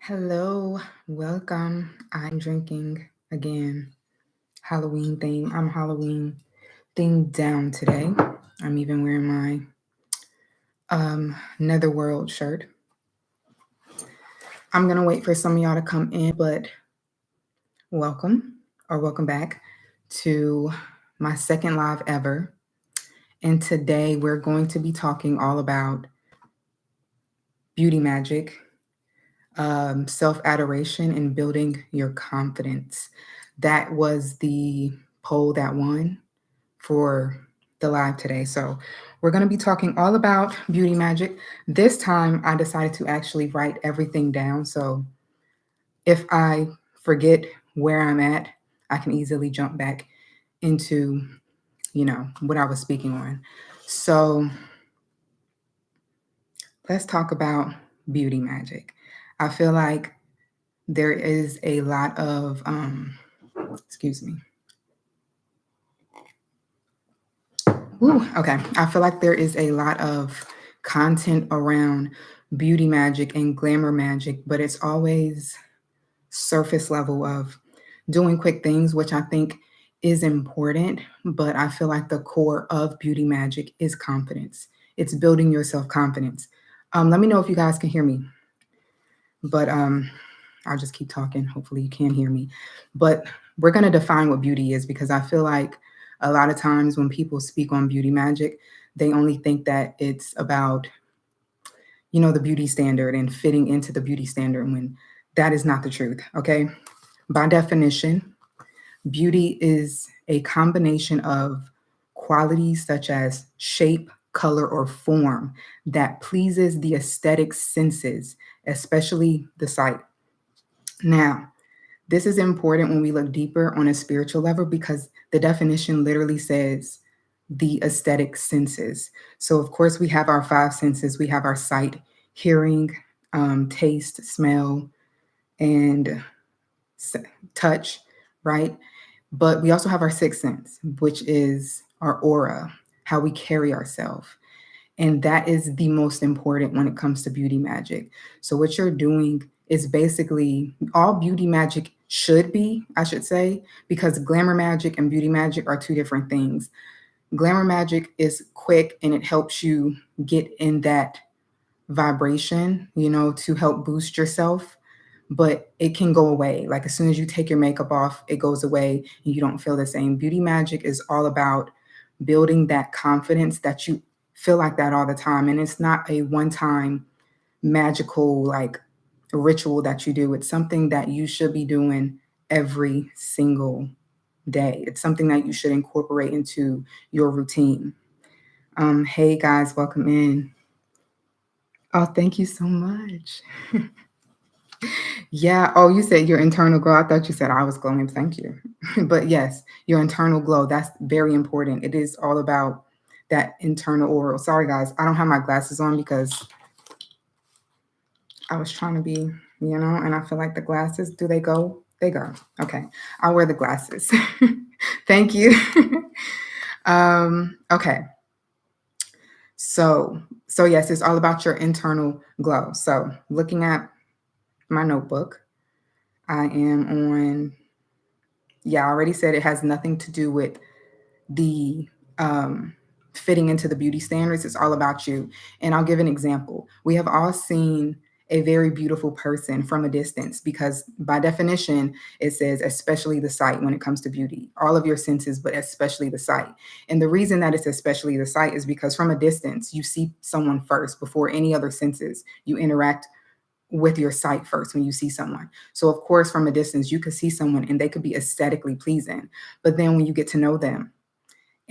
Hello, welcome. I'm drinking again Halloween theme. I'm Halloween themed down today. I'm even wearing my Netherworld shirt. I'm gonna wait for some of y'all to come in, but welcome or welcome back to my second live ever. And today we're going to be talking all about beauty magic, self adoration, and building your confidence. That was the poll that won for the live today. So we're going to be talking all about beauty magic. This time I decided to actually write everything down. So if I forget where I'm at, I can easily jump back into, what I was speaking on. So let's talk about beauty magic. I feel like there is a lot of, excuse me. Ooh, okay. I feel like there is a lot of content around beauty magic and glamour magic, but it's always surface level of doing quick things, which I think is important. But I feel like the core of beauty magic is confidence. It's building your self confidence. Let me know if you guys can hear me, but I'll just keep talking. Hopefully, you can hear me. But we're going to define what beauty is because I feel like a lot of times when people speak on beauty magic, they only think that it's about, the beauty standard and fitting into the beauty standard when that is not the truth. Okay. By definition, beauty is a combination of qualities such as shape, color, or form that pleases the aesthetic senses, especially the sight. Now, this is important when we look deeper on a spiritual level because the definition literally says the aesthetic senses. So, of course, we have our five senses. We have our sight, hearing, taste, smell, and touch, right? But we also have our sixth sense, which is our aura, how we carry ourselves. And that is the most important when it comes to beauty magic. So, what you're doing is basically all beauty magic should be, I should say, because glamour magic and beauty magic are two different things. Glamour magic is quick and it helps you get in that vibration, to help boost yourself, but it can go away. Like as soon as you take your makeup off, it goes away and you don't feel the same. Beauty magic is all about building that confidence that you feel like that all the time. And it's not a one time magical like ritual that you do. It's something that you should be doing every single day. It's something that you should incorporate into your routine. Hey guys, welcome in. Oh, thank you so much. Yeah. Oh, you said your internal glow. I thought you said I was glowing. Thank you. But yes, your internal glow. That's very important. It is all about that internal aura. Sorry, guys. I don't have my glasses on because I was trying to be, and I feel like the glasses, do they go? They go. Okay. I'll wear the glasses. Thank you. Okay. So yes, it's all about your internal glow. So looking at my notebook, I am on, yeah, I already said it has nothing to do with the fitting into the beauty standards. It's all about you. And I'll give an example. We have all seen a very beautiful person from a distance because by definition, it says especially the sight when it comes to beauty, all of your senses, but especially the sight. And the reason that it's especially the sight is because from a distance, you see someone first before any other senses. You interact with your sight first when you see someone. So of course, from a distance, you could see someone and they could be aesthetically pleasing. But then when you get to know them,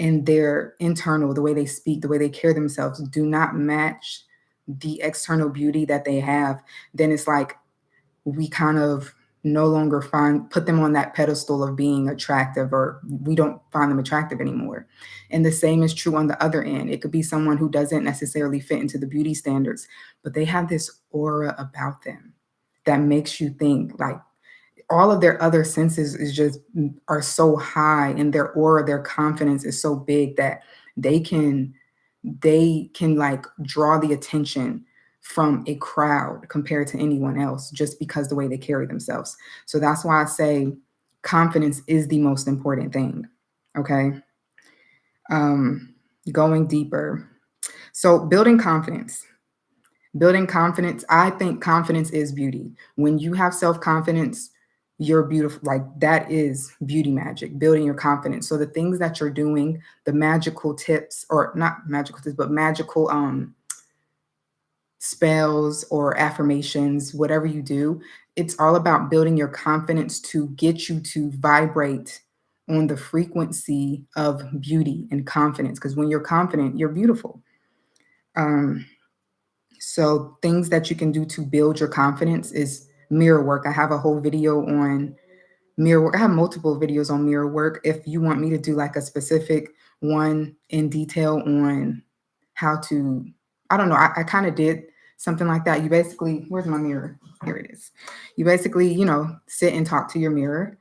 and their internal, the way they speak, the way they carry themselves, do not match the external beauty that they have, then it's like we kind of no longer put them on that pedestal of being attractive, or we don't find them attractive anymore. And the same is true on the other end. It could be someone who doesn't necessarily fit into the beauty standards, but they have this aura about them that makes you think like all of their other senses is just are so high, and their aura, their confidence is so big that they can like draw the attention from a crowd compared to anyone else just because the way they carry themselves. So that's why I say confidence is the most important thing. Okay. Um, Going deeper. So building confidence, I think confidence is beauty. When you have self-confidence, you're beautiful. Like that is beauty magic, building your confidence. So the things that you're doing, the magical tips, or not magical tips, but magical spells or affirmations, whatever you do, it's all about building your confidence to get you to vibrate on the frequency of beauty and confidence. Because when you're confident, you're beautiful. Um, so things that you can do to build your confidence is mirror work. I have a whole video on mirror work. I have multiple videos on mirror work. If you want me to do like a specific one in detail on how to, I don't know, I kind of did something like that. You basically, where's my mirror? Here it is. You basically, sit and talk to your mirror.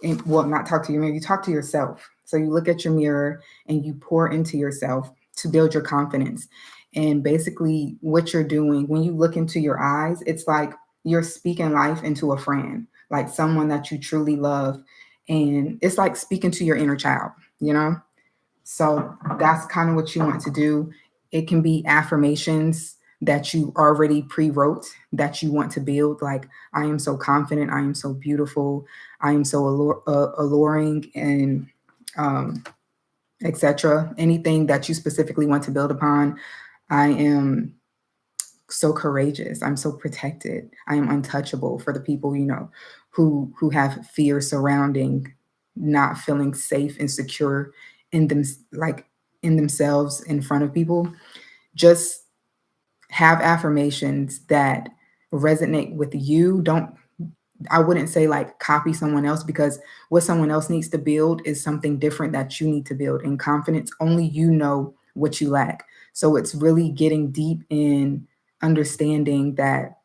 And well, not talk to your mirror, you talk to yourself. So you look at your mirror and you pour into yourself to build your confidence. And basically, what you're doing when you look into your eyes, it's like you're speaking life into a friend, like someone that you truly love. And it's like speaking to your inner child, you know? So that's kind of what you want to do. It can be affirmations that you already pre-wrote that you want to build, like I am so confident, I am so beautiful, I am so alluring, and etc. Anything that you specifically want to build upon. I am so courageous, I'm so protected, I am untouchable, for the people who have fear surrounding not feeling safe and secure in them, like in themselves in front of people. Just have affirmations that resonate with you. Don't I wouldn't say like copy someone else, because what someone else needs to build is something different that you need to build. In confidence, only you know what you lack. So it's really getting deep in understanding that,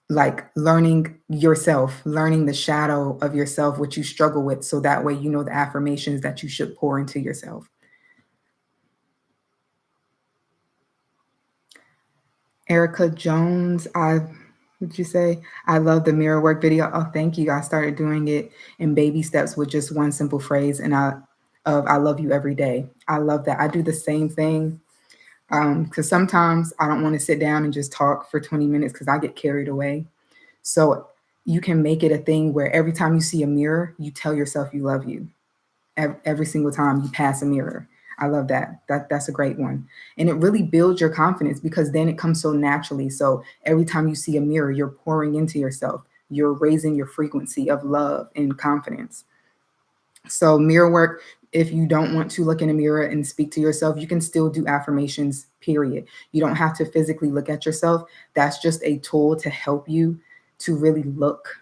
like learning yourself, learning the shadow of yourself, what you struggle with. So that way, you know the affirmations that you should pour into yourself. Erica Jones, would you say? I love the mirror work video. Oh, thank you. I started doing it in baby steps with just one simple phrase, and I love you every day. I love that. I do the same thing because sometimes I don't want to sit down and just talk for 20 minutes because I get carried away. So you can make it a thing where every time you see a mirror, you tell yourself you love you. Every single time you pass a mirror. I love that. That's a great one. And it really builds your confidence because then it comes so naturally. So every time you see a mirror, you're pouring into yourself. You're raising your frequency of love and confidence. So mirror work, if you don't want to look in a mirror and speak to yourself, you can still do affirmations, period. You don't have to physically look at yourself. That's just a tool to help you to really look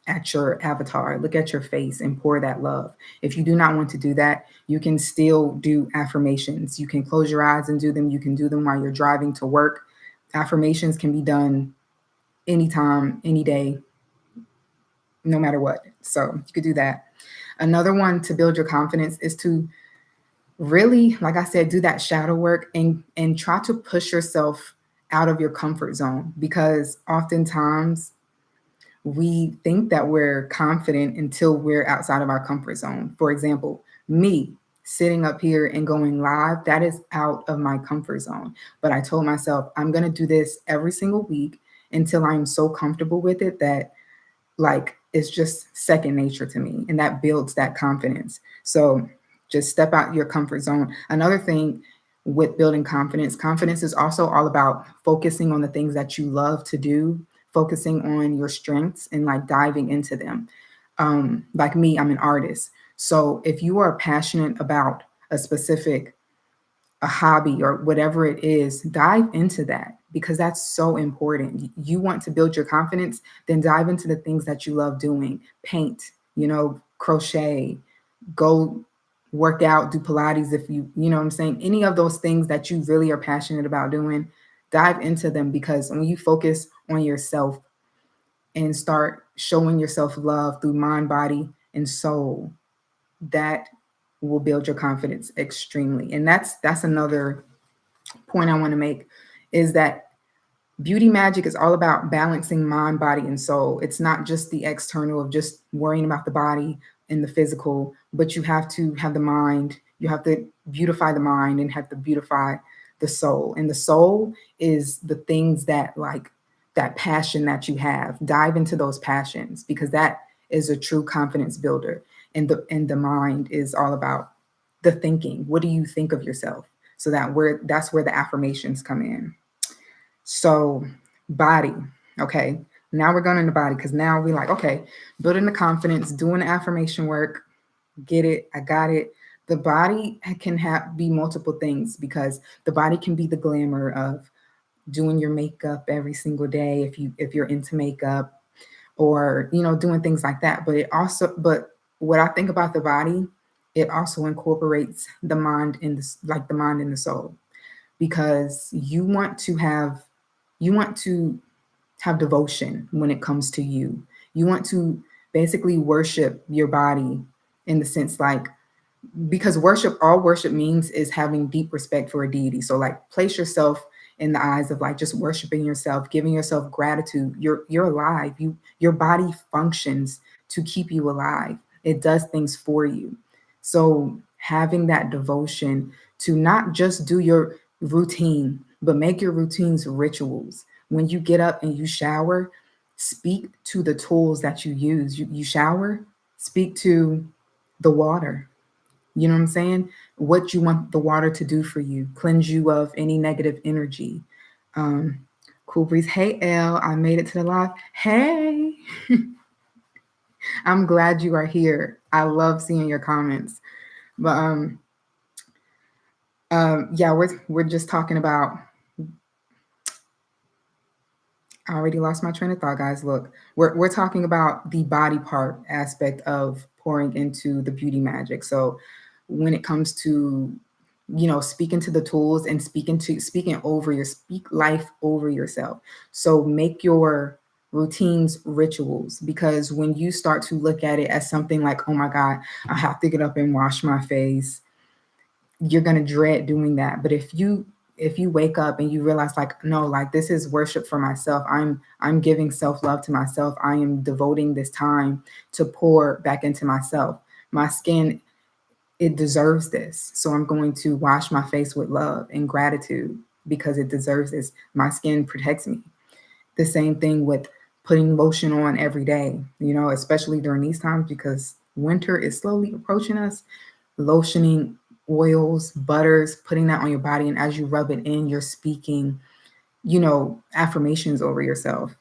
at your avatar, look at your face and pour that love. If you do not want to do that, you can still do affirmations. You can close your eyes and do them. You can do them while you're driving to work. Affirmations can be done anytime, any day, no matter what. So you could do that. Another one to build your confidence is to really, like I said, do that shadow work and try to push yourself out of your comfort zone, because oftentimes we think that we're confident until we're outside of our comfort zone. For example, me sitting up here and going live, that is out of my comfort zone. But I told myself, I'm going to do this every single week until I'm so comfortable with it that, like, it's just second nature to me. And that builds that confidence. So just step out your comfort zone. Another thing with building confidence is also all about focusing on the things that you love to do, focusing on your strengths and like diving into them. Like me, I'm an artist. So if you are passionate about a specific a hobby or whatever it is, dive into that, because that's so important. You want to build your confidence, then dive into the things that you love doing. Paint, crochet, go work out, do Pilates if you know what I'm saying. Any of those things that you really are passionate about doing, dive into them, because when you focus on yourself and start showing yourself love through mind, body, and soul, that will build your confidence extremely. And that's another point I want to make is that beauty magic is all about balancing mind, body, and soul. It's not just the external of just worrying about the body and the physical, but you have to have the mind. You have to beautify the mind and have to beautify the soul. And the soul is the things that, like, that passion that you have. Dive into those passions, because that is a true confidence builder. And the mind is all about the thinking. What do you think of yourself? So that's where the affirmations come in. So, body. Okay. Now we're going into body, because now we're like, okay, building the confidence, doing the affirmation work. Get it. I got it. The body can be multiple things, because the body can be the glamour of doing your makeup every single day if you're into makeup, or doing things like that. But what I think about the body, it also incorporates the mind and the mind and the soul, because you want to have devotion when it comes to you. You want to basically worship your body, in the sense, like, because all worship means is having deep respect for a deity. So, like, place yourself in the eyes of, like, just worshiping yourself, giving yourself gratitude. You're alive. Your body functions to keep you alive. It does things for you. So, having that devotion to not just do your routine, but make your routines rituals. When you get up and you shower, speak to the tools that you use. You shower, speak to the water. You know what I'm saying? What you want the water to do for you, cleanse you of any negative energy. Um, cool breeze. Hey, Elle, I made it to the live. Hey, I'm glad you are here. I love seeing your comments. But yeah, we're just talking about. I already lost my train of thought, guys. Look, we're talking about the body part aspect of pouring into the beauty magic. So when it comes to, speaking to the tools and speak life over yourself. So make your routines rituals, because when you start to look at it as something like, oh my God, I have to get up and wash my face, you're going to dread doing that. But if you wake up and you realize, like, no, like, this is worship for myself, I'm giving self-love to myself, I am devoting this time to pour back into myself. My skin, it deserves this, so I'm going to wash my face with love and gratitude, because it deserves this. My skin protects me. The same thing with putting lotion on every day, especially during these times, because winter is slowly approaching us. Lotioning, oils, butters, putting that on your body, and as you rub it in, you're speaking, affirmations over yourself.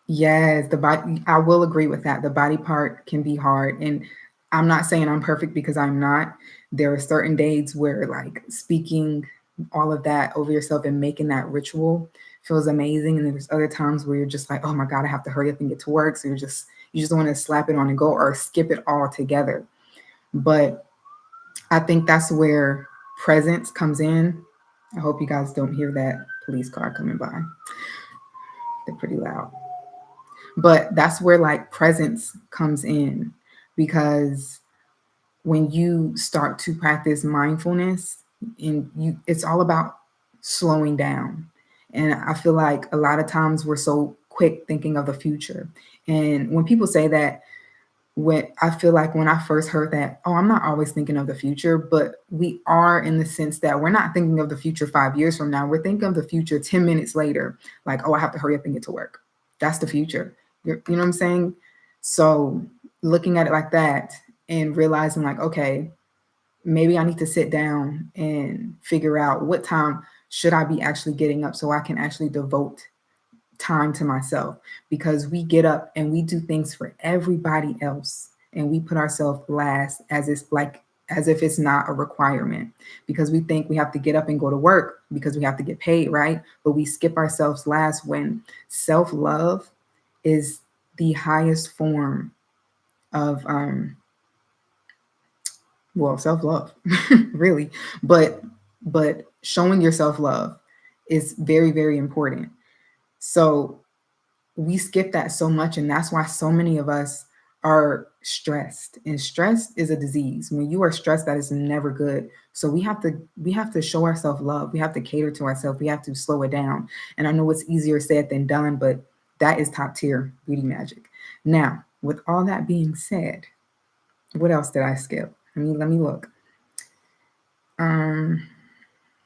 Yes, the body, I will agree with that. The body part can be hard. And I'm not saying I'm perfect, because I'm not. There are certain days where, like, speaking all of that over yourself and making that ritual feels amazing. And there's other times where you're just like, oh my God, I have to hurry up and get to work. So you just want to slap it on and go, or skip it all together. But I think that's where presence comes in. I hope you guys don't hear that police car coming by. They're pretty loud. But that's where, like, presence comes in, because when you start to practice mindfulness, it's all about slowing down. And I feel like a lot of times we're so quick thinking of the future. And when people say that, I feel like when I first heard that, oh, I'm not always thinking of the future, but we are, in the sense that we're not thinking of the future 5 years from now. We're thinking of the future 10 minutes later, like, oh, I have to hurry up and get to work. That's the future. You know what I'm saying? So looking at it like that and realizing, like, okay, maybe I need to sit down and figure out what time should I be actually getting up, so I can actually devote time to myself, because we get up and we do things for everybody else, and we put ourselves last, as if it's not a requirement, because we think we have to get up and go to work because we have to get paid, right? But we skip ourselves last, when self-love is the highest form of self-love, really. But showing yourself love is very, very important. So we skip that so much, and that's why so many of us are stressed, and stress is a disease. When you are stressed, that is never good. So we have to show ourselves love. We have to cater to ourselves. We have to slow it down. And I know it's easier said than done, but that is top tier beauty magic. Now, with all that being said, what else did I skip? Let me look. Um,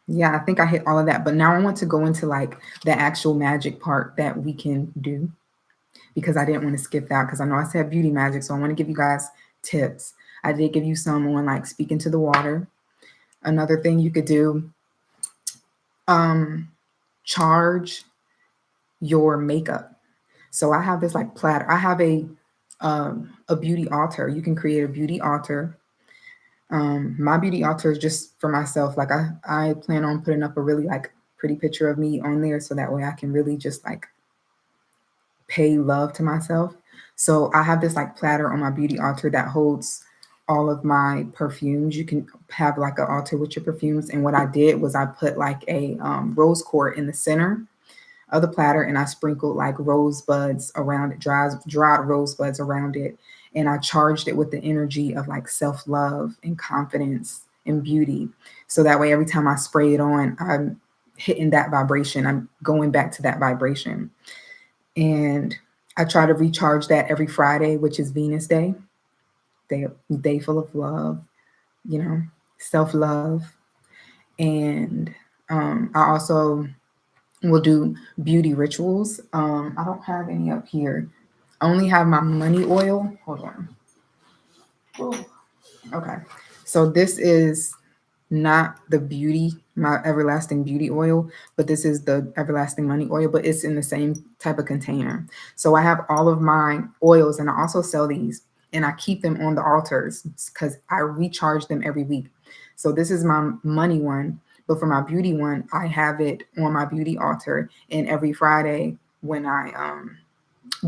yeah, I think I hit all of that. But now I want to go into like the actual magic part that we can do, because I didn't want to skip that, because I know I said beauty magic. So I want to give you guys tips. I did give you some on like speaking to the water. Another thing you could do, um, charge your makeup. So I have this like platter. I have a beauty altar. You can create a beauty altar. My beauty altar is just for myself. Like I plan on putting up a really like pretty picture of me on there, so that way I can really just like pay love to myself. So I have this like platter on my beauty altar that holds all of my perfumes. You can have like an altar with your perfumes. And what I did was I put like a rose quartz in the center of the platter, and I sprinkled like rosebuds around it, dried rosebuds around it. And I charged it with the energy of like self love and confidence and beauty. So that way, every time I spray it on, I'm hitting that vibration. I'm going back to that vibration. And I try to recharge that every Friday, which is Venus Day, day full of love, you know, self love. And I also will do beauty rituals. I don't have any up here. I only have my money oil. Hold on. Ooh, okay. So this is not the beauty, my everlasting beauty oil, but this is the everlasting money oil, but it's in the same type of container. So I have all of my oils, and I also sell these, and I keep them on the altars because I recharge them every week. So this is my money one, but for my beauty one, I have it on my beauty altar. And every Friday when I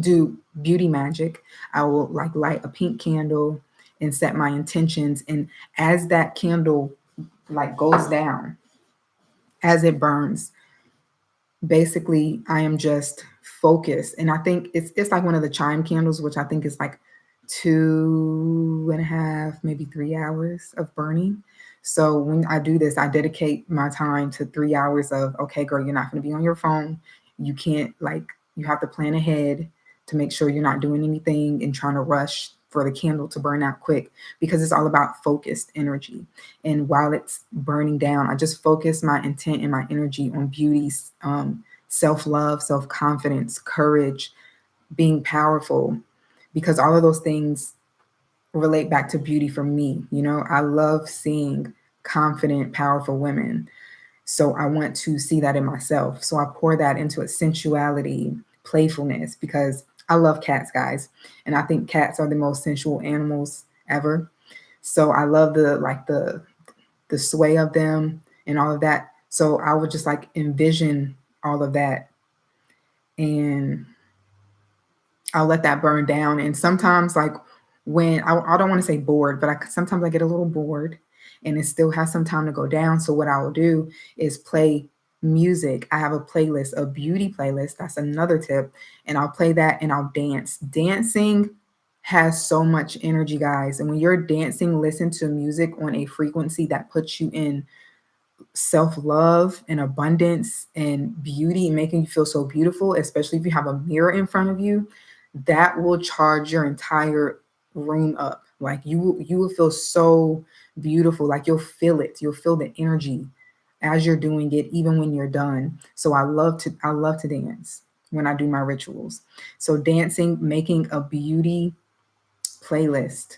do beauty magic, I will like light a pink candle and set my intentions. And as that candle like goes down, as it burns, basically I am just focused. And I think it's like one of the chime candles, which I think is like 2.5, maybe 3 hours of burning. So when I do this, I dedicate my time to 3 hours of, okay, girl, you're not going to be on your phone. You can't like, you have to plan ahead to make sure you're not doing anything and trying to rush for the candle to burn out quick, because it's all about focused energy. And while it's burning down, I just focus my intent and my energy on beauty's self-love, self-confidence, courage, being powerful, because all of those things relate back to beauty for me. You know, I love seeing confident, powerful women. So I want to see that in myself. So I pour that into a sensuality, playfulness, because I love cats, guys. And I think cats are the most sensual animals ever. So I love the sway of them and all of that. So I would just like envision all of that, and I'll let that burn down. And sometimes, like when I don't want to say bored, but sometimes I get a little bored, and it still has some time to go down. So what I will do is play music. I have a playlist, a beauty playlist. That's another tip. And I'll play that and I'll dance. Dancing has so much energy, guys. And when you're dancing, listen to music on a frequency that puts you in self love and abundance and beauty, and making you feel so beautiful, especially if you have a mirror in front of you. That will charge your entire room up. Like you will feel so beautiful. Like you'll feel it. You'll feel the energy as you're doing it, even when you're done. So I love to dance when I do my rituals. So dancing, making a beauty playlist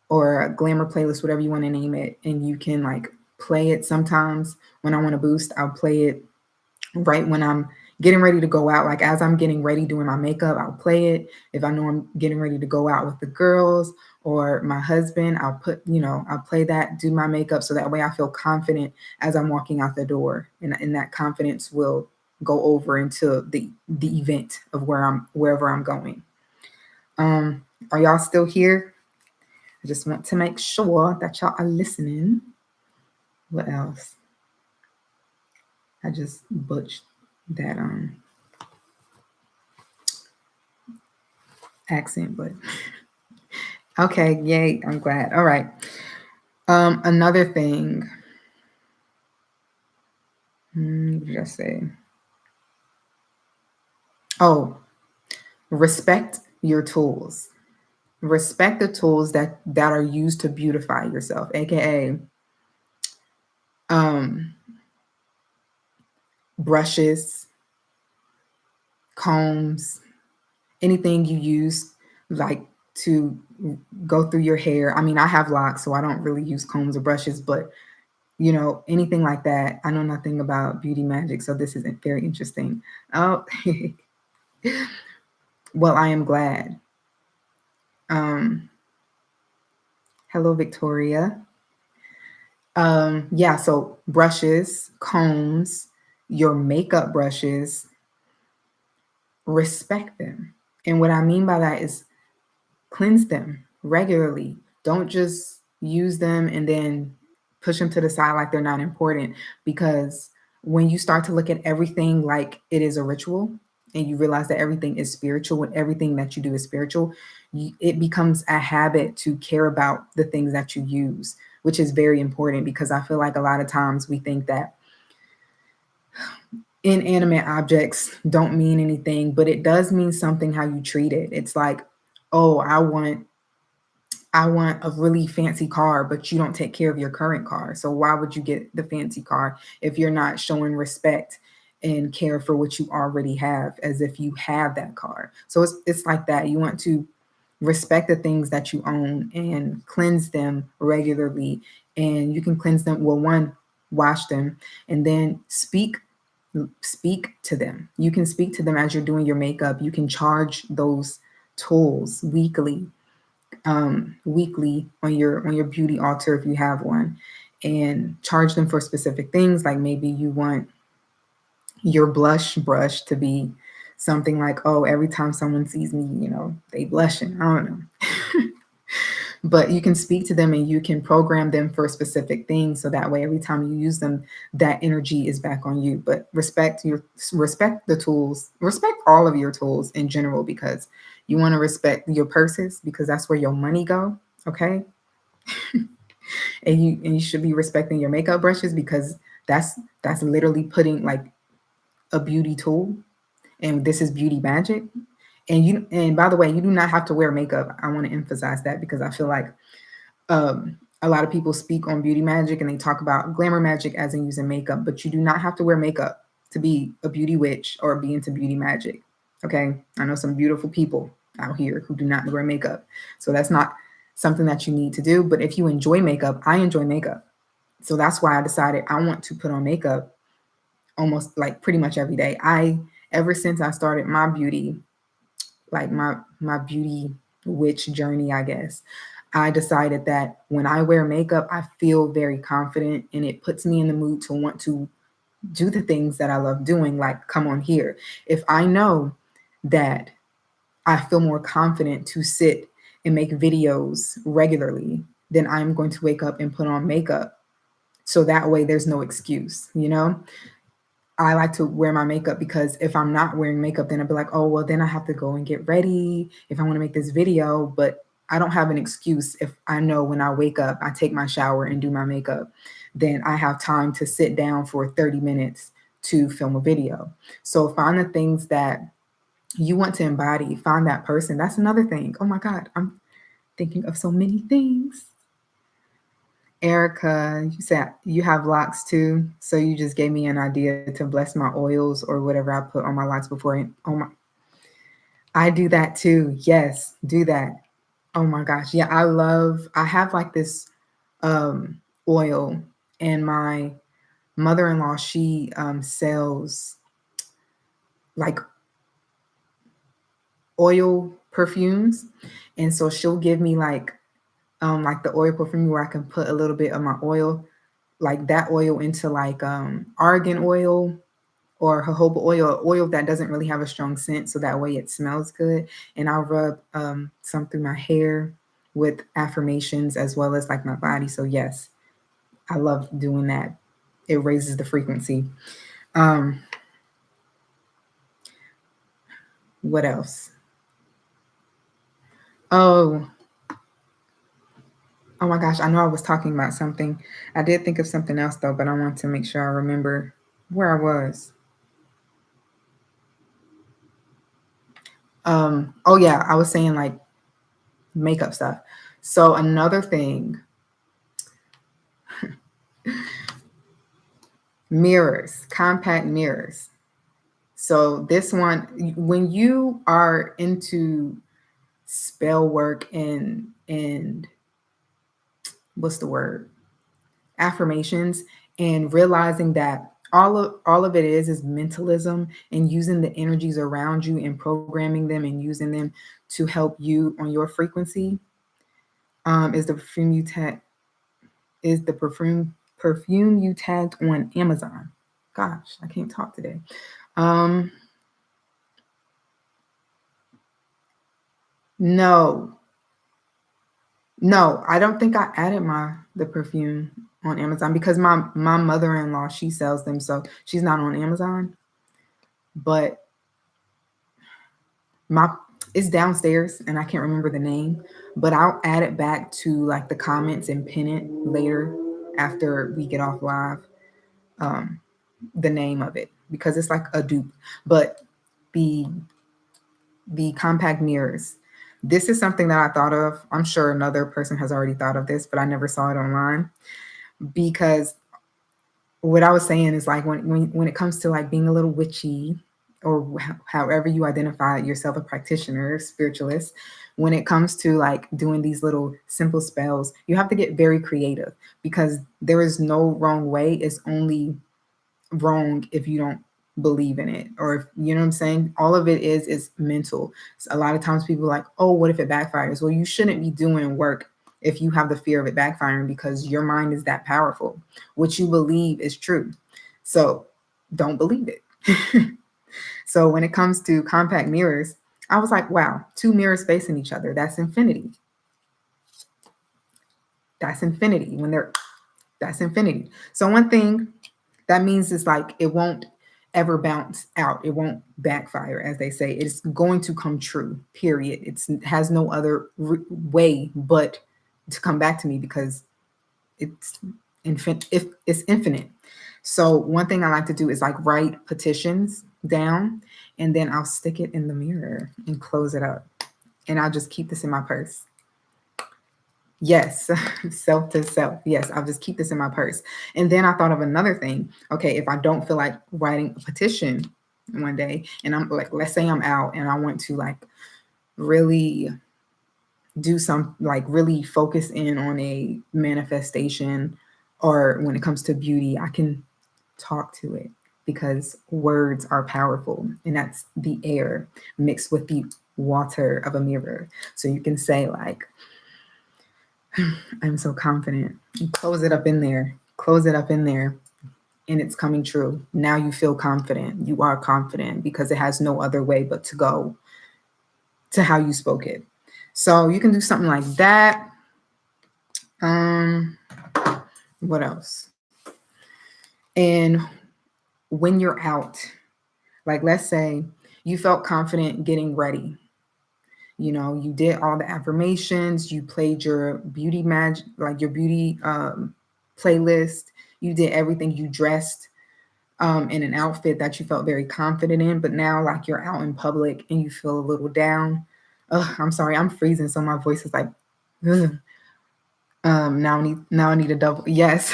or a glamour playlist, whatever you want to name it. And you can like play it sometimes. When I want to boost, I'll play it right when I'm getting ready to go out. Like as I'm getting ready doing my makeup, I'll play it. If I know I'm getting ready to go out with the girls or my husband, I'll play that, do my makeup, so that way I feel confident as I'm walking out the door. And that confidence will go over into the event of wherever I'm going. Are y'all still here? I just want to make sure that y'all are listening. What else? I just butchered that accent, but Okay, yay, I'm glad. All right. Another thing. What did I say? Oh, respect your tools. Respect the tools that are used to beautify yourself, aka um, brushes, combs, anything you use like to go through your hair. I mean, I have locks, so I don't really use combs or brushes, but anything like that. I know nothing about beauty magic, so this isn't very interesting. Oh, well, I am glad. Um, Hello, Victoria. Yeah, so brushes, combs, your makeup brushes, respect them. And what I mean by that is cleanse them regularly. Don't just use them and then push them to the side like they're not important. Because when you start to look at everything like it is a ritual and you realize that everything is spiritual and everything that you do is spiritual, it becomes a habit to care about the things that you use, which is very important because I feel like a lot of times we think that inanimate objects don't mean anything, but it does mean something how you treat it. It's like, oh, I want a really fancy car, but you don't take care of your current car. So why would you get the fancy car if you're not showing respect and care for what you already have as if you have that car? So it's like that. You want to respect the things that you own and cleanse them regularly. And you can cleanse them, well, one, wash them, and then speak to them. You can speak to them as you're doing your makeup. You can charge those tools weekly on your beauty altar if you have one, and charge them for specific things. Like maybe you want your blush brush to be something like, oh, every time someone sees me, they blushing. I don't know. But you can speak to them and you can program them for specific things so that way every time you use them, that energy is back on you. But respect the tools, respect all of your tools in general, because you want to respect your purses because that's where your money go. Okay. And you should be respecting your makeup brushes because that's literally putting like a beauty tool, and this is beauty magic. And by the way, you do not have to wear makeup. I want to emphasize that because I feel like a lot of people speak on beauty magic and they talk about glamour magic as in using makeup, but you do not have to wear makeup to be a beauty witch or be into beauty magic. Okay. I know some beautiful people out here who do not wear makeup. So that's not something that you need to do. But if you enjoy makeup, I enjoy makeup. So that's why I decided I want to put on makeup almost like pretty much every day. Ever since I started my beauty, like my beauty witch journey, I guess, I decided that when I wear makeup, I feel very confident and it puts me in the mood to want to do the things that I love doing, like come on here. If I know that I feel more confident to sit and make videos regularly, then I'm going to wake up and put on makeup. So that way there's no excuse. I like to wear my makeup because if I'm not wearing makeup, then I'd be like, oh, well, then I have to go and get ready if I want to make this video. But I don't have an excuse if I know when I wake up, I take my shower and do my makeup, then I have time to sit down for 30 minutes to film a video. So find the things that you want to embody, find that person. That's another thing. Oh my God, I'm thinking of so many things. Erica, you said you have locks too, so you just gave me an idea to bless my oils or whatever I put on my locks before. Oh my, I do that too. Yes, do that. Oh my gosh, yeah, I have like this oil, and my mother-in-law, she sells like oil perfumes, and so she'll give me like the oil perfume where I can put a little bit of my oil, like that oil, into like argan oil or jojoba oil that doesn't really have a strong scent, so that way it smells good. And I'll rub some through my hair with affirmations as well as like my body. So yes, I love doing that. It raises the frequency. Um, what else? Oh, Oh my gosh, I know I was talking about something. I did think of something else though, but I want to make sure I remember where I was. Oh yeah, I was saying like makeup stuff. So another thing, mirrors, compact mirrors. So this one, when you are into spell work and what's the word? Affirmations, and realizing that all of it is mentalism, and using the energies around you and programming them and using them to help you on your frequency, is the perfume you tag is the perfume you tagged on Amazon. Gosh, I can't talk today. Um, no, no, I don't think I added the perfume on Amazon because my mother-in-law, she sells them, so she's not on Amazon. But my it's downstairs and I can't remember the name, but I'll add it back to like the comments and pin it later after we get off live. Um, the name of it because it's like a dupe. But the the compact mirrors. This is something that I thought of. I'm sure another person has already thought of this, but I never saw it online because what I was saying is like when it comes to like being a little witchy or however you identify yourself, a practitioner, spiritualist, when it comes to like doing these little simple spells, you have to get very creative because there is no wrong way. It's only wrong if you don't believe in it, or if you know what I'm saying. All of it is mental. So a lot of times people are like, oh, what if it backfires? Well, you shouldn't be doing work if you have the fear of it backfiring because your mind is that powerful. What you believe is true, so don't believe it. So when it comes to compact mirrors, I was like, wow, two mirrors facing each other, that's infinity. That's infinity. That's infinity. So one thing that means is like it won't ever bounce out. It won't backfire, as they say. It's going to come true. Period. It has no other way but to come back to me because it's infinite. If it's infinite. So one thing I like to do is like write petitions down, and then I'll stick it in the mirror and close it up, and I'll just keep this in my purse. Yes, self to self. Yes, I'll just keep this in my purse. And then I thought of another thing. Okay, if I don't feel like writing a petition one day, and I'm like, let's say I'm out and I want to like really do some, like really focus in on a manifestation, or when it comes to beauty, I can talk to it because words are powerful, and that's the air mixed with the water of a mirror. So you can say like, I'm so confident. You close it up in there. Close it up in there. And it's coming true. Now you feel confident. You are confident because it has no other way but to go to how you spoke it. So you can do something like that. What else? And when you're out, like let's say you felt confident getting ready. You know, you did all the affirmations, you played your beauty magic, like your beauty playlist, you did everything, you dressed in an outfit that you felt very confident in, but now like you're out in public and you feel a little down. Ugh, I'm sorry, I'm freezing, so my voice is like, ugh. Now I need a double. Yes,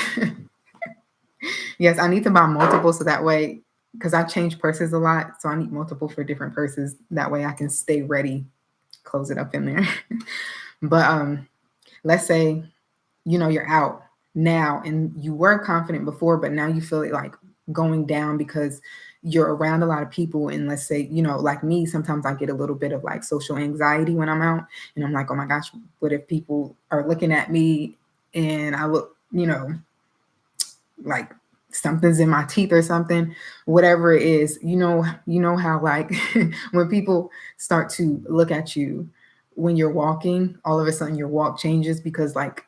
yes, I need to buy multiple so that way, because I change purses a lot, so I need multiple for different purses. That way I can stay ready, close it up in there. But let's say, you know, you're out now and you were confident before, but now you feel it like going down because you're around a lot of people. And let's say, you know, like me, sometimes I get a little bit of like social anxiety when I'm out, and I'm like, oh my gosh, what if people are looking at me and I look, you know, like something's in my teeth or something, whatever it is, you know how like when people start to look at you when you're walking, all of a sudden your walk changes because like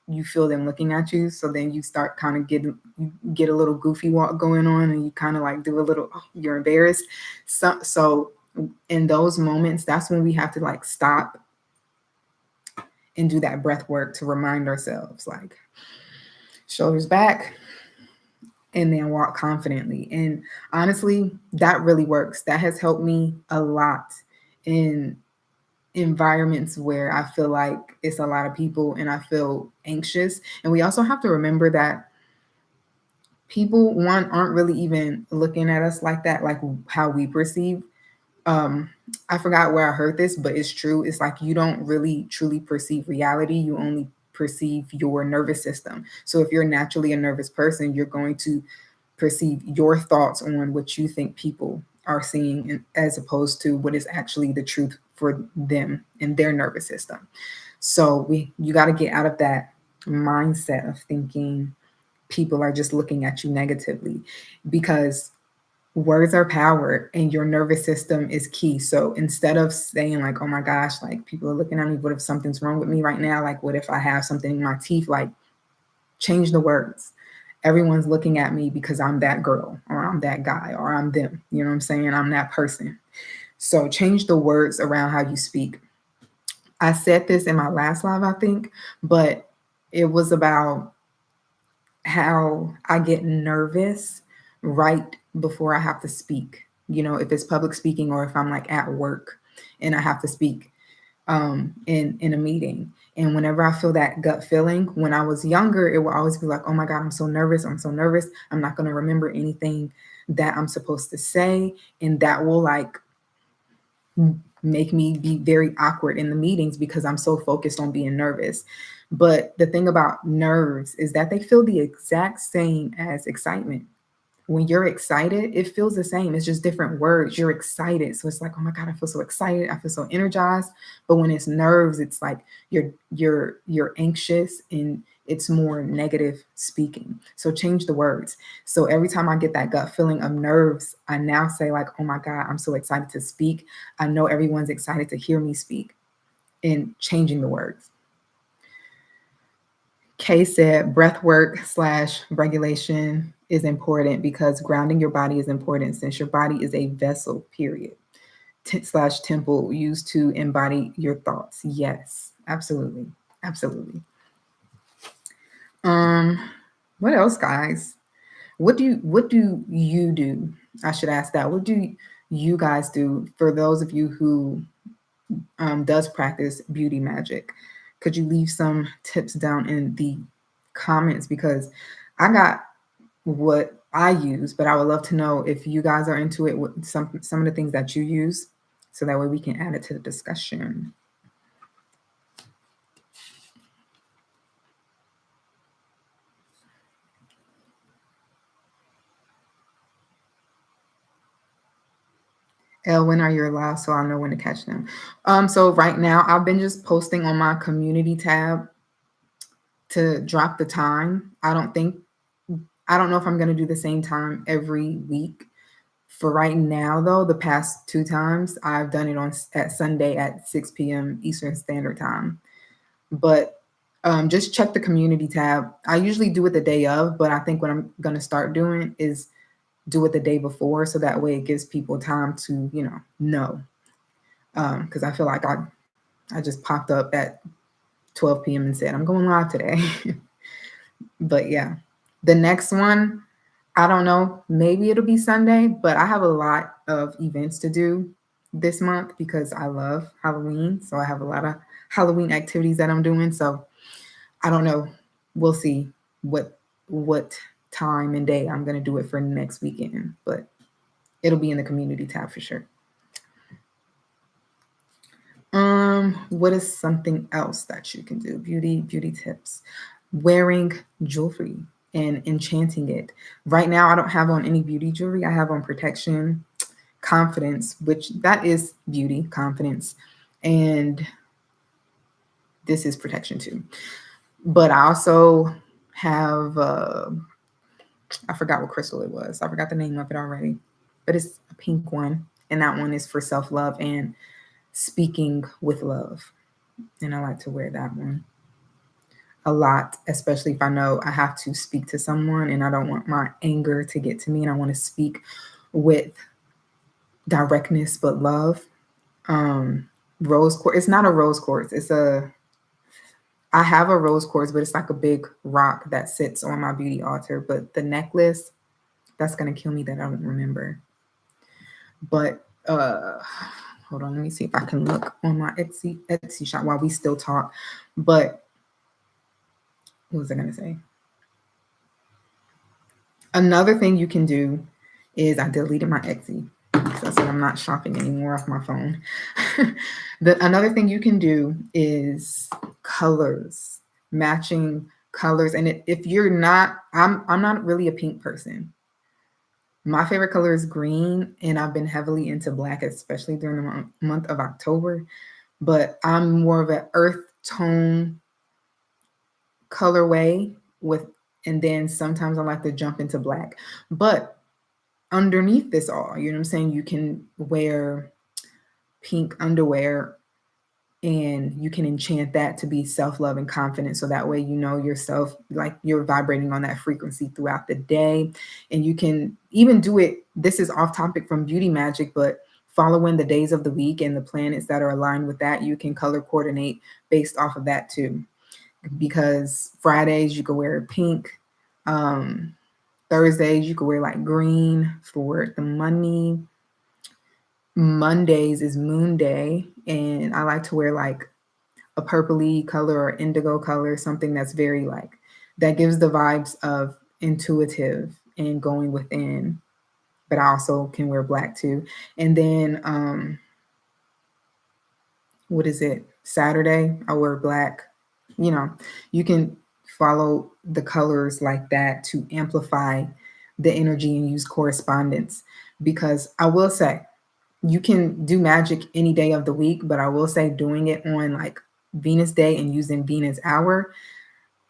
you feel them looking at you. So then you start kind of you get a little goofy walk going on, and you kind of like do a little, oh, you're embarrassed. So in those moments, that's when we have to like stop and do that breath work to remind ourselves, like, shoulders back, and then walk confidently. And honestly, that really works. That has helped me a lot in environments where I feel like it's a lot of people and I feel anxious. And we also have to remember that people, one, aren't really even looking at us like that, like how we perceive. um I forgot where I heard this, but it's true. It's like you don't really truly perceive reality, you only perceive your nervous system. So if you're naturally a nervous person, you're going to perceive your thoughts on what you think people are seeing, as opposed to what is actually the truth for them and their nervous system. So you got to get out of that mindset of thinking people are just looking at you negatively, because words are power and your nervous system is key. So instead of saying like, oh my gosh, like people are looking at me, what if something's wrong with me right now? Like, what if I have something in my teeth? Like, change the words. Everyone's looking at me because I'm that girl, or I'm that guy, or I'm them. You know what I'm saying? I'm that person. So change the words around how you speak. I said this in my last live, I think, but it was about how I get nervous right before I have to speak. You know, if it's public speaking, or if I'm like at work and I have to speak in a meeting. And whenever I feel that gut feeling, when I was younger, it will always be like, oh my God, I'm so nervous. I'm so nervous. I'm not going to remember anything that I'm supposed to say. And that will like make me be very awkward in the meetings because I'm so focused on being nervous. But the thing about nerves is that they feel the exact same as excitement. When you're excited, it feels the same. It's just different words. You're excited. So it's like, oh my God, I feel so excited. I feel so energized. But when it's nerves, it's like you're anxious, and it's more negative speaking. So change the words. So every time I get that gut feeling of nerves, I now say like, oh my God, I'm so excited to speak. I know everyone's excited to hear me speak, and changing the words. Kay said breath work / regulation is important because grounding your body is important, since your body is a vessel, period, / temple used to embody your thoughts. Yes, absolutely. Absolutely. Um, what else, guys? What do you do? I should ask that. What do you guys do, for those of you who does practice beauty magic? Could you leave some tips down in the comments? Because I got what I use, but I would love to know if you guys are into it, with some of the things that you use, so that way we can add it to the discussion. Elle, when are your live, so I'll know when to catch them? So right now I've been just posting on my community tab to drop the time. I don't know if I'm gonna do the same time every week. For right now, though, the past two times I've done it on at Sunday at 6 p.m. Eastern Standard Time. But just check the community tab. I usually do it the day of, but I think what I'm gonna start doing is do it the day before, so that way it gives people time to know. Because I feel like I just popped up at 12 p.m. and said I'm going live today. But yeah, the next one, I don't know, maybe it'll be Sunday, but I have a lot of events to do this month because I love Halloween. So I have a lot of Halloween activities that I'm doing. So I don't know. We'll see what time and day I'm gonna do it for next weekend, but it'll be in the community tab for sure. What is something else that you can do? Beauty tips. Wearing jewelry and enchanting it. Right now, I don't have on any beauty jewelry. I have on protection, confidence, which that is beauty, confidence, and this is protection too. But I also have I forgot what crystal it was. I forgot the name of it already, but it's a pink one, and that one is for self-love and speaking with love. And I like to wear that one a lot, especially if I know I have to speak to someone and I don't want my anger to get to me and I want to speak with directness but love. Rose quartz. It's not a rose quartz. It's a I have a rose quartz, but it's like a big rock that sits on my beauty altar. But the necklace, that's gonna kill me that I don't remember. But hold on, let me see if I can look on my Etsy shop while we still talk. But what was I gonna say? Another thing you can do is I deleted my Etsy. So I said I'm not shopping anymore off my phone. Another thing you can do is colors, matching colors. And if you're not, I'm not really a pink person. My favorite color is green, and I've been heavily into black, especially during the month of October. But I'm more of an earth tone colorway with, and then sometimes I like to jump into black. But underneath this all, you know what I'm saying? You can wear pink underwear and you can enchant that to be self-love and confidence. So that way, you know yourself, like you're vibrating on that frequency throughout the day. And you can even do it. This is off topic from beauty magic, but following the days of the week and the planets that are aligned with that, you can color coordinate based off of that too. Because Fridays, you could wear pink. Thursdays, you could wear like green for the money. Mondays is moon day, and I like to wear like a purpley color or indigo color, something that's very like that gives the vibes of intuitive and going within. But I also can wear black too. And then what is it? Saturday, I wear black. You know, you can follow the colors like that to amplify the energy and use correspondence. Because I will say, you can do magic any day of the week, but I will say doing it on like Venus day and using Venus hour,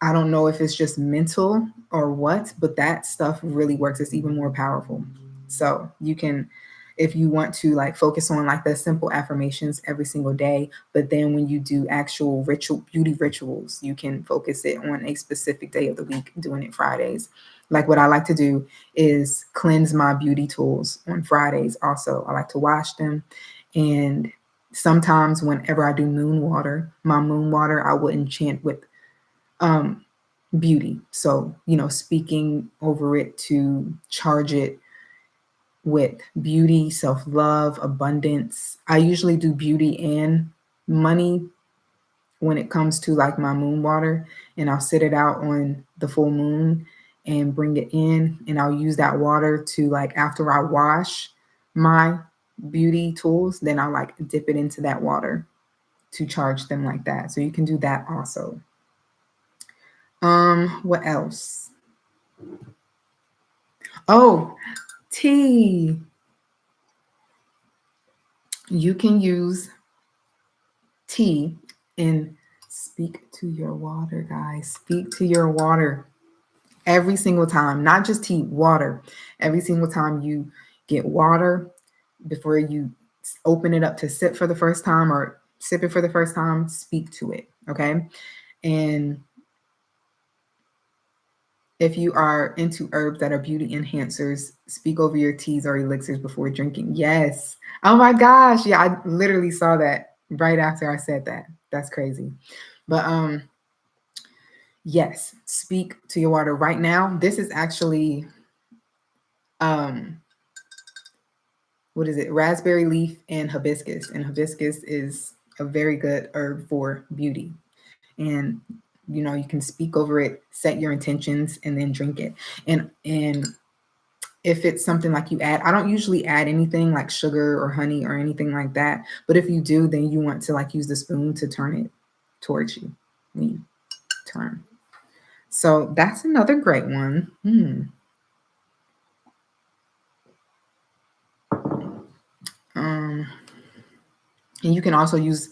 I don't know if it's just mental or what, but that stuff really works. It's even more powerful. So you can, if you want to like focus on like the simple affirmations every single day, but then when you do actual beauty rituals, you can focus it on a specific day of the week, doing it Fridays. Like what I like to do is cleanse my beauty tools on Fridays. Also, I like to wash them. And sometimes whenever I do moon water, my moon water, I will enchant with um, beauty. So, you know, speaking over it to charge it with beauty, self love, abundance. I usually do beauty and money when it comes to like my moon water, and I'll sit it out on the full moon and bring it in, and I'll use that water to like after I wash my beauty tools, then I'll like dip it into that water to charge them like that. So you can do that also. What else? Oh, tea. You can use tea and speak to your water, guys. Speak to your water every single time, not just tea, water. Every single time you get water, before you open it up to sip for the first time or sip it for the first time, speak to it. Okay. And if you are into herbs that are beauty enhancers, speak over your teas or elixirs before drinking. Yes. Oh my gosh. Yeah, I literally saw that right after I said that. That's crazy. But yes, speak to your water right now. This is actually um what is it? Raspberry leaf and hibiscus. And hibiscus is a very good herb for beauty. And you know, you can speak over it, set your intentions, and then drink it. And if it's something like you add, I don't usually add anything like sugar or honey or anything like that. But if you do, then you want to like use the spoon to turn it towards you when you turn. So that's another great one. Um, and you can also use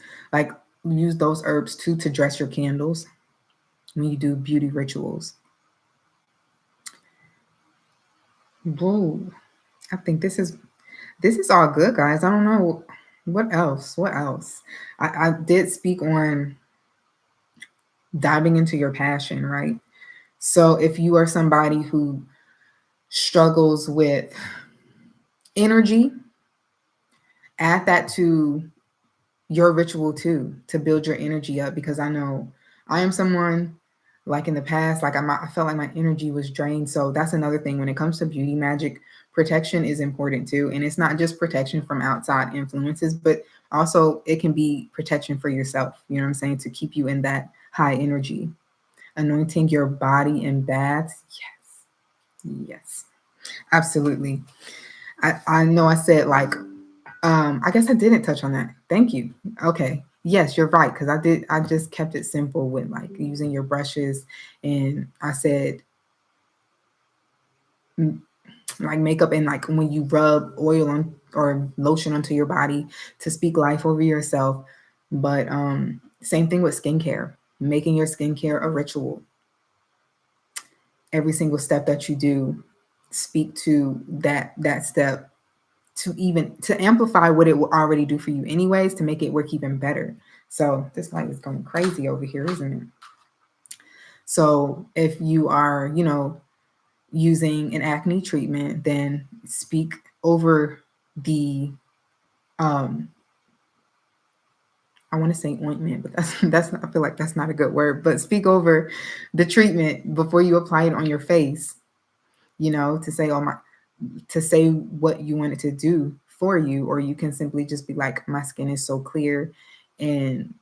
those herbs too to dress your candles when you do beauty rituals. Whoa. I think this is all good, guys. I don't know what else. What else? I did speak on diving into your passion, right? So if you are somebody who struggles with energy, add that to your ritual too to build your energy up, because I know I am someone like in the past, like I felt like my energy was drained. So that's another thing when it comes to beauty magic, protection is important too. And it's not just protection from outside influences, but also it can be protection for yourself. You know what I'm saying? To keep you in that high energy. Anointing your body in baths. Yes. Yes. Absolutely. I know I said like I guess I didn't touch on that. Thank you. Okay. Yes, you're right. Cause I just kept it simple with like using your brushes. And I said mm, like makeup and like when you rub oil on or lotion onto your body to speak life over yourself. But same thing with skincare, making your skincare a ritual. Every single step that you do, speak to that step to even to amplify what it will already do for you anyways to make it work even better. So this light is going crazy over here, isn't it? So if you are, using an acne treatment, then speak over the um I want to say ointment, but that's not, I feel like that's not a good word, but speak over the treatment before you apply it on your face, to say, oh my, to say what you want it to do for you, or you can simply just be like, my skin is so clear and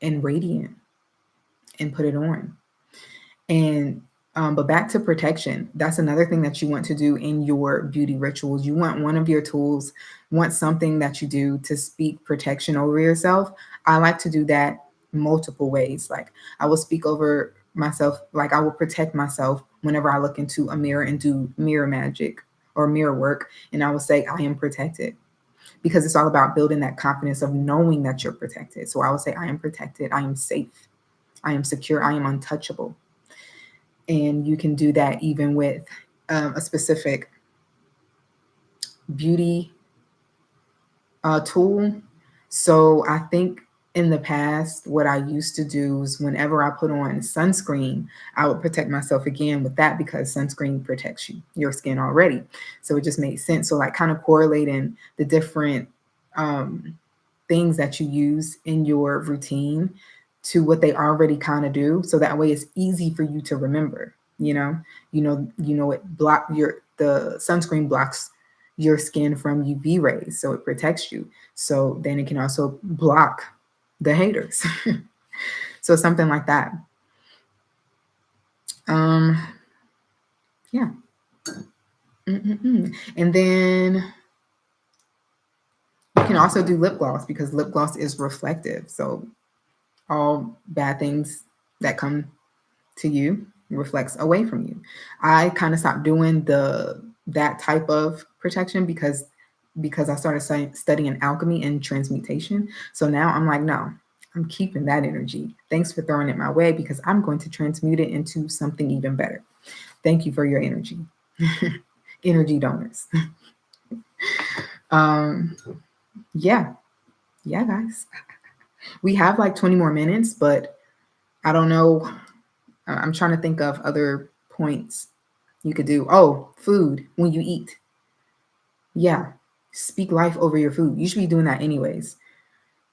radiant, and put it on. And but back to protection, that's another thing that you want to do in your beauty rituals. You want one of your tools, want something that you do to speak protection over yourself. I like to do that multiple ways. Like I will speak over myself, like I will protect myself whenever I look into a mirror and do mirror magic or mirror work. And I will say, I am protected, because it's all about building that confidence of knowing that you're protected. So I will say, I am protected, I am safe, I am secure, I am untouchable. And you can do that even with a specific beauty tool. So I think in the past, what I used to do is whenever I put on sunscreen, I would protect myself again with that, because sunscreen protects your skin already. So it just made sense. So like kind of correlating the different um, things that you use in your routine to what they already kind of do, so that way it's easy for you to remember. It block your the sunscreen blocks your skin from UV rays, so it protects you. So then it can also block the haters. So something like that. Um, yeah. And then you can also do lip gloss, because lip gloss is reflective. So all bad things that come to you reflects away from you. I kind of stopped doing that type of protection because I started studying alchemy and transmutation. So now I'm like, no, I'm keeping that energy. Thanks for throwing it my way, because I'm going to transmute it into something even better. Thank you for your energy. Energy donors. um yeah. Yeah, guys. We have like 20 more minutes, but I don't know. I'm trying to think of other points you could do. Oh, food when you eat. Yeah. Speak life over your food. You should be doing that anyways,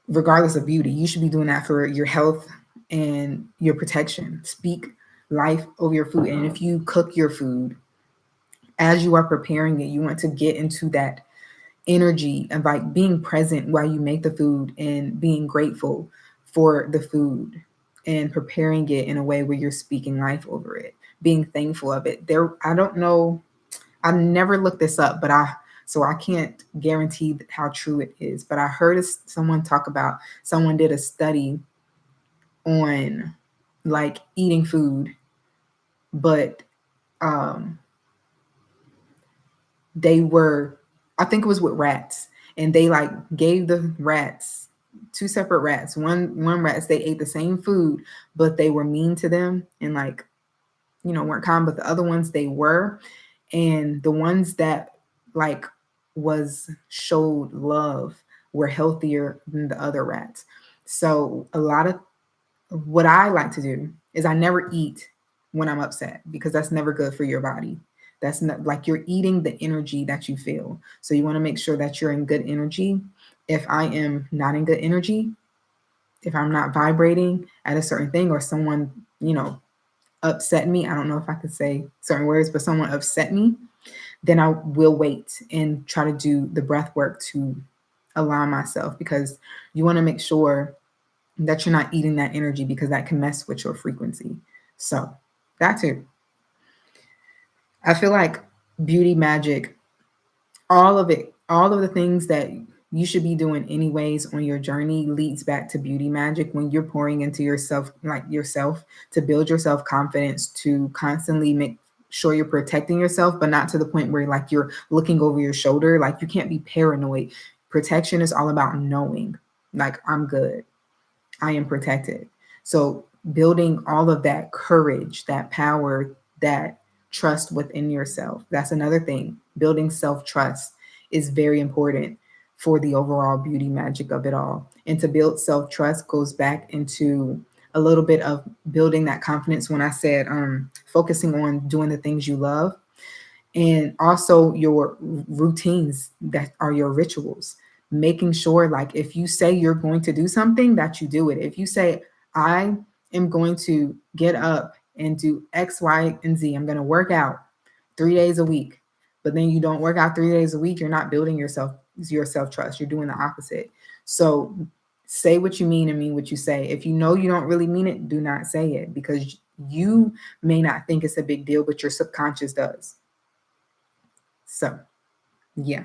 regardless of beauty. You should be doing that for your health and your protection. Speak life over your food. And if you cook your food, as you are preparing it, you want to get into that energy of like being present while you make the food and being grateful for the food and preparing it in a way where you're speaking life over it, being thankful of it. I don't know, I never looked this up, so I can't guarantee how true it is, but I heard someone talk about, someone did a study on like eating food, but um they were, I think it was with rats, and they like gave the rats, two separate rats, one rats, they ate the same food, but they were mean to them and like, weren't kind, but the other ones they were. And the ones that like was showed love were healthier than the other rats. So a lot of what I like to do is I never eat when I'm upset, because that's never good for your body. That's not like, you're eating the energy that you feel. So you want to make sure that you're in good energy. If I am not in good energy, if I'm not vibrating at a certain thing, or someone, upset me, I don't know if I could say certain words, but someone upset me, then I will wait and try to do the breath work to align myself, because you want to make sure that you're not eating that energy, because that can mess with your frequency. So that too. I feel like beauty magic, all of it, all of the things that you should be doing anyways on your journey leads back to beauty magic, when you're pouring into yourself, like yourself, to build your self confidence, to constantly make sure you're protecting yourself, but not to the point where like you're looking over your shoulder. Like you can't be paranoid. Protection is all about knowing, like, I'm good, I am protected. So building all of that courage, that power, that trust within yourself. That's another thing. Building self-trust is very important for the overall beauty magic of it all. And to build self-trust goes back into a little bit of building that confidence when I said focusing on doing the things you love, and also your routines that are your rituals, making sure, like, if you say you're going to do something, that you do it. If you say, I am going to get up and do X, Y, and Z, I'm going to work out 3 days a week, but then you don't work out 3 days a week, you're not building your self-trust, you're doing the opposite. So say what you mean and mean what you say. If you know you don't really mean it, do not say it, because you may not think it's a big deal, but your subconscious does. So, yeah,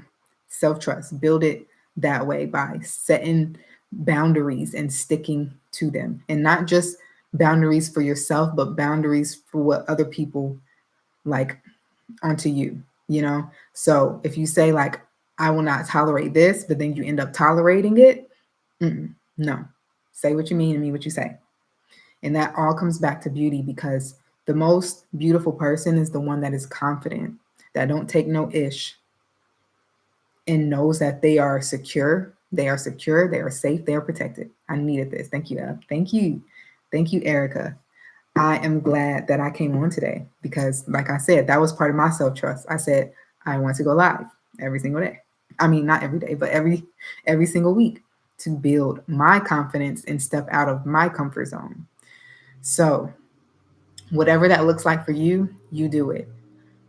self trust, build it that way by setting boundaries and sticking to them. And not just boundaries for yourself, but boundaries for what other people like onto you, you know? So, if you say, like, I will not tolerate this, but then you end up tolerating it, no. Say what you mean and mean what you say. And that all comes back to beauty, because the most beautiful person is the one that is confident, that don't take no ish, and knows that they are secure. They are secure. They are safe. They are protected. I needed this. Thank you, Eb. Thank you. Thank you, Erica. I am glad that I came on today, because, like I said, that was part of my self trust. I said I want to go live every single day. I mean, not every day, but every single week, to build my confidence and step out of my comfort zone. So, whatever that looks like for you, you do it.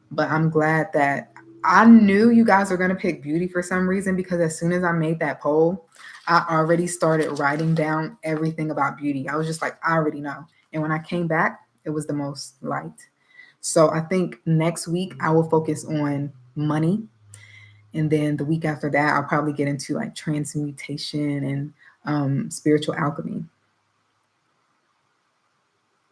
But I'm glad that I knew you guys were going to pick beauty for some reason, because as soon as I made that poll, I already started writing down everything about beauty. I was just like, I already know. And when I came back, it was the most liked. So I think next week I will focus on money. And then the week after that, I'll probably get into like transmutation and spiritual alchemy.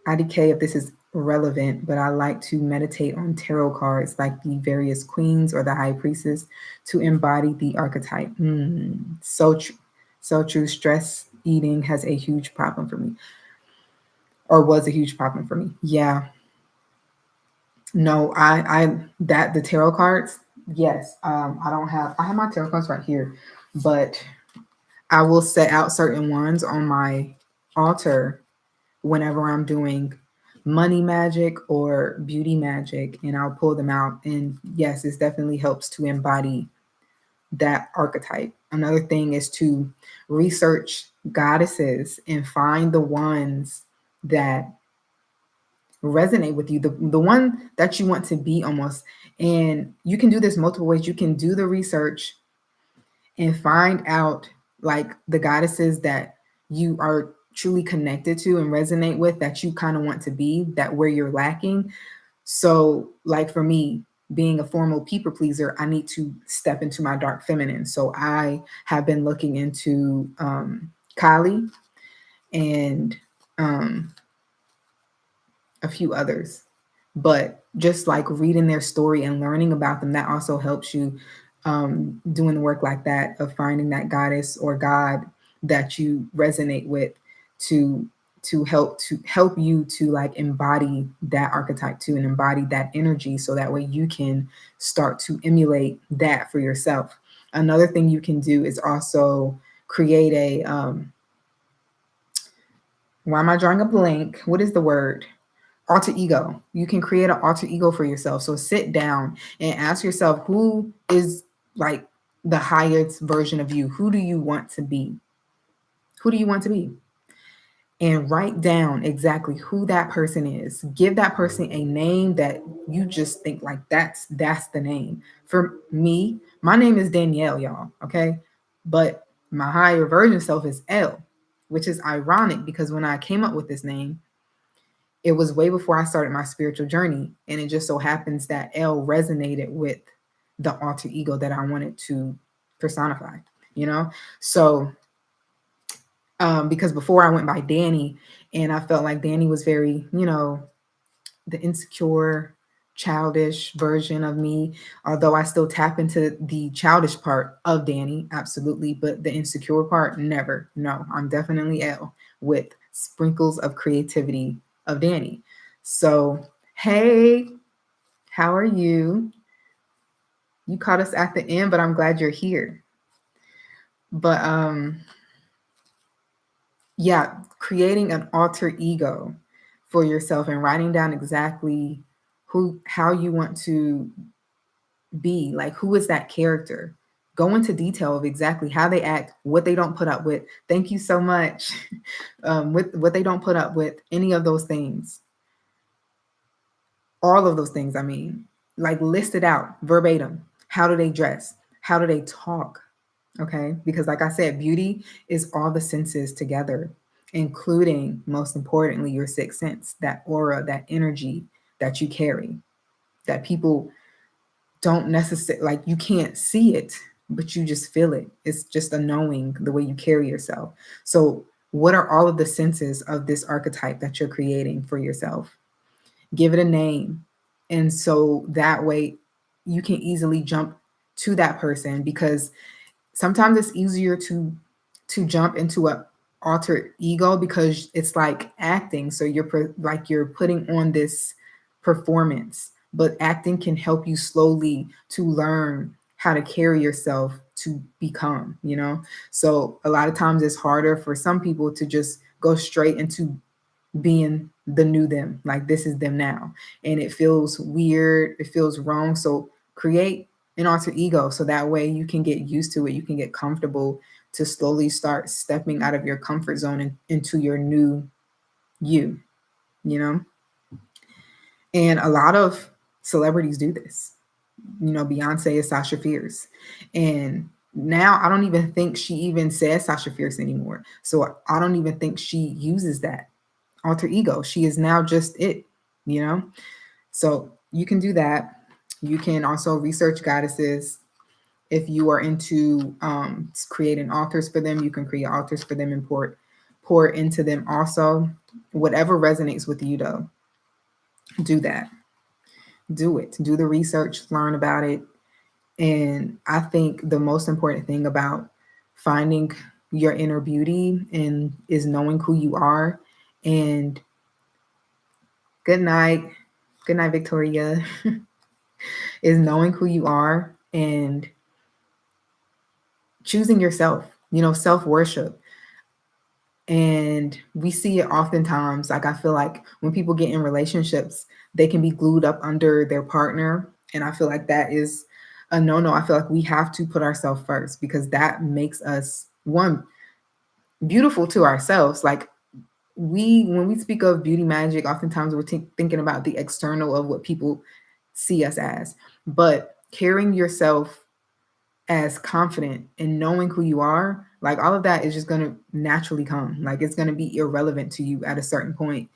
IDK, if this is relevant, but I like to meditate on tarot cards like the various queens or the high priestess to embody the archetype. So true. So true. Stress eating has a huge problem for me, or was a huge problem for me. Yeah. No, that the tarot cards, yes. I have my tarot cards right here, but I will set out certain ones on my altar whenever I'm doing money magic or beauty magic, and I'll pull them out. And yes, it definitely helps to embody that archetype. Another thing is to research goddesses and find the ones that resonate with you, the one that you want to be almost. And you can do this multiple ways. You can do the research and find out like the goddesses that you are truly connected to and resonate with, that you kind of want to be, that where you're lacking. So like for me, being a formal people pleaser, I need to step into my dark feminine. So I have been looking into Kali and a few others, but just like reading their story and learning about them, that also helps you doing the work like that of finding that goddess or god that you resonate with, to help you to like embody that archetype too, and embody that energy, so that way you can start to emulate that for yourself. Another thing you can do is also create a why am I drawing a blank? What is the word? Alter ego. You can create an alter ego for yourself. So sit down and ask yourself, who is like the highest version of you? Who do you want to be? Who do you want to be? and write down exactly who that person is. Give that person a name that you just think like that's the name. For me, my name is Danielle, y'all, okay? But my higher version self is L, which is ironic because when I came up with this name, it was way before I started my spiritual journey, and it just so happens that L resonated with the alter ego that I wanted to personify, you know? So because before I went by Danny, and I felt like Danny was very, the insecure, childish version of me. Although I still tap into the childish part of Danny, absolutely, but the insecure part, never. No, I'm definitely L with sprinkles of creativity of Danny. So, hey, how are you? You caught us at the end, but I'm glad you're here. But yeah, creating an alter ego for yourself and writing down exactly how you want to be, like who is that character. Go into detail of exactly how they act, what they don't put up with. Thank you so much. With what they don't put up with, any of those things, all of those things. I mean, like list it out verbatim. How do they dress? How do they talk? Okay, because like I said, beauty is all the senses together, including, most importantly, your sixth sense, that aura, that energy that you carry, that people don't necessarily, like, you can't see it, but you just feel it. It's just a knowing, the way you carry yourself. So what are all of the senses of this archetype that you're creating for yourself? Give it a name. And so that way you can easily jump to that person, because sometimes it's easier to jump into a alter ego because it's like acting. So like you're putting on this performance, but acting can help you slowly to learn how to carry yourself to become, so a lot of times it's harder for some people to just go straight into being the new them, like this is them now, and it feels weird, it feels wrong. So create an alter ego so that way you can get used to it, you can get comfortable to slowly start stepping out of your comfort zone and into your new you you know and a lot of celebrities do this. Beyonce is Sasha Fierce, and now I don't even think she even says Sasha Fierce anymore, so I don't even think she uses that alter ego. She is now just it, you know? So you can do that. You can also research goddesses. If you are into creating altars for them, you can create altars for them and pour into them also. Whatever resonates with you, though, do that. Do it. Do the research, learn about it. And I think the most important thing about finding your inner beauty and is knowing who you are. And good night. Good night, Victoria. Is knowing who you are and choosing yourself, self worship. And we see it oftentimes. Like, I feel like when people get in relationships, they can be glued up under their partner. And I feel like that is a no. I feel like we have to put ourselves first, because that makes us, one, beautiful to ourselves. Like, when we speak of beauty magic, oftentimes we're thinking about the external of what people see us as, but carrying yourself as confident and knowing who you are, like all of that is just going to naturally come. Like, it's going to be irrelevant to you at a certain point.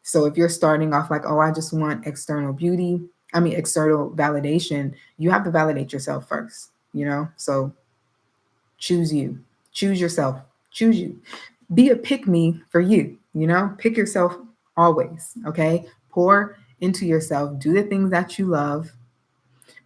So if you're starting off like, oh, I just want external validation, you have to validate yourself first, So choose you, choose yourself, choose you. Be a pick me for you, pick yourself always. Okay. Pour into yourself, do the things that you love,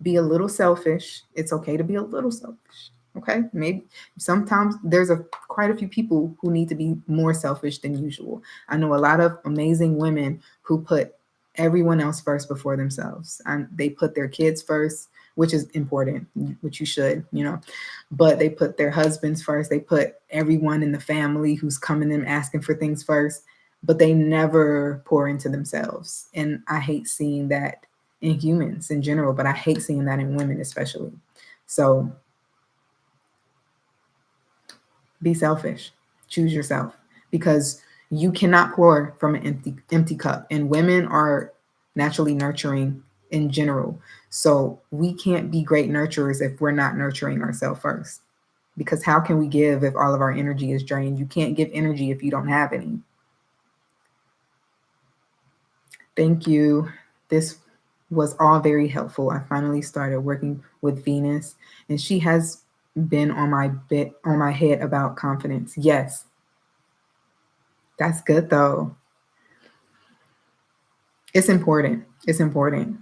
be a little selfish. It's okay to be a little selfish. Okay. Maybe sometimes there's quite a few people who need to be more selfish than usual. I know a lot of amazing women who put everyone else first before themselves, and they put their kids first, which is important, which you should, but they put their husbands first. They put everyone in the family who's coming in asking for things first, but they never pour into themselves. And I hate seeing that in humans in general, but I hate seeing that in women especially. So be selfish, choose yourself, because You cannot pour from an empty cup. And women are naturally nurturing in general. So we can't be great nurturers if we're not nurturing ourselves first. Because how can we give if all of our energy is drained? You can't give energy if you don't have any. Thank you. This was all very helpful. I finally started working with Venus, and she has been on my head about confidence. Yes, that's good though. It's important. It's important.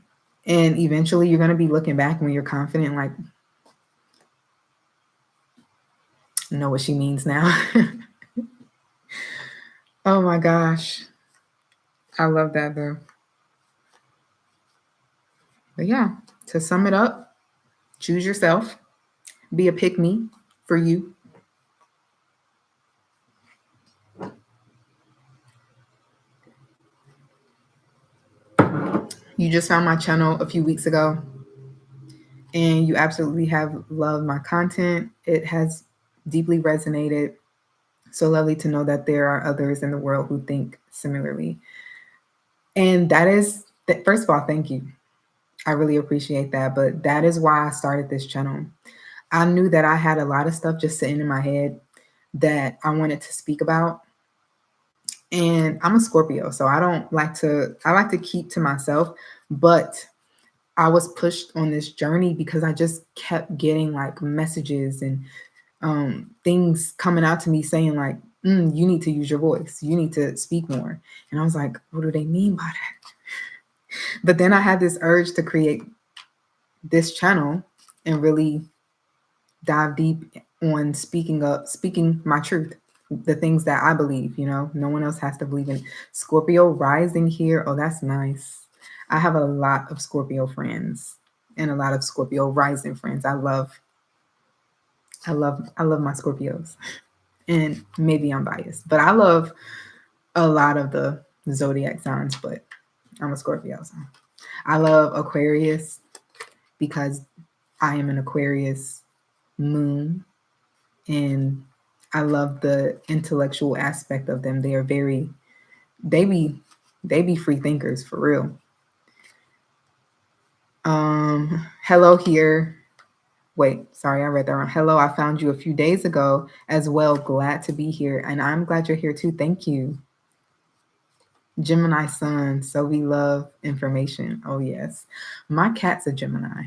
And eventually you're going to be looking back when you're confident, like, know what she means now. Oh my gosh. I love that though. But yeah, to sum it up, choose yourself, be a pick me for you. You just found my channel a few weeks ago and you absolutely have loved my content. It has deeply resonated. So lovely to know that there are others in the world who think similarly. And that is, first of all, thank you. I really appreciate that. But that is why I started this channel. I knew that I had a lot of stuff just sitting in my head that I wanted to speak about. And I'm a Scorpio, so I like to keep to myself, but I was pushed on this journey because I just kept getting like messages and things coming out to me saying like, you need to use your voice. You need to speak more. And I was like, what do they mean by that? But then I had this urge to create this channel and really dive deep on speaking my truth, the things that I believe, no one else has to believe in. Scorpio rising here. Oh, that's nice. I have a lot of Scorpio friends and a lot of Scorpio rising friends. I love my Scorpios. And maybe I'm biased, but I love a lot of the zodiac signs, but I'm a Scorpio. So I love Aquarius because I am an Aquarius moon, and I love the intellectual aspect of them. They are they be free thinkers for real. Hello here. Wait, sorry, I read that wrong. Hello, I found you a few days ago as well. Glad to be here. And I'm glad you're here too. Thank you. Gemini sun. So we love information. Oh, yes. My cat's a Gemini.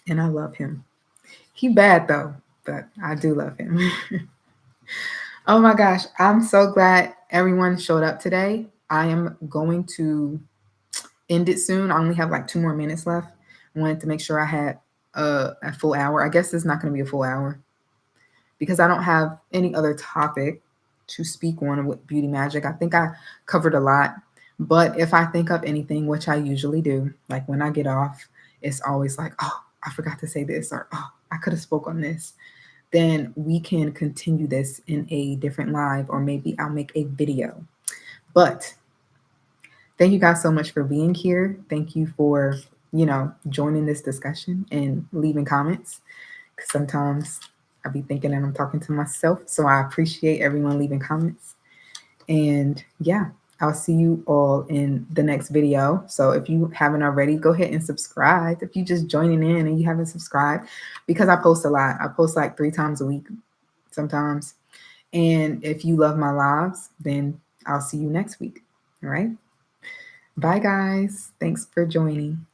And I love him. He bad though, but I do love him. Oh my gosh. I'm so glad everyone showed up today. I am going to end it soon. I only have like 2 more minutes left. I wanted to make sure I had a full hour. I guess it's not going to be a full hour because I don't have any other topic to speak on with beauty magic. I think I covered a lot, but if I think of anything, which I usually do, like when I get off, it's always like, oh, I forgot to say this, or oh, I could have spoke on this. Then we can continue this in a different live, or maybe I'll make a video. But thank you guys so much for being here. Thank you for, joining this discussion and leaving comments. Because sometimes I'll be thinking that I'm talking to myself. So I appreciate everyone leaving comments. And yeah, I'll see you all in the next video. So if you haven't already, go ahead and subscribe. If you're just joining in and you haven't subscribed, because I post a lot. I post like 3 times a week sometimes. And if you love my lives, then I'll see you next week. All right. Bye, guys. Thanks for joining.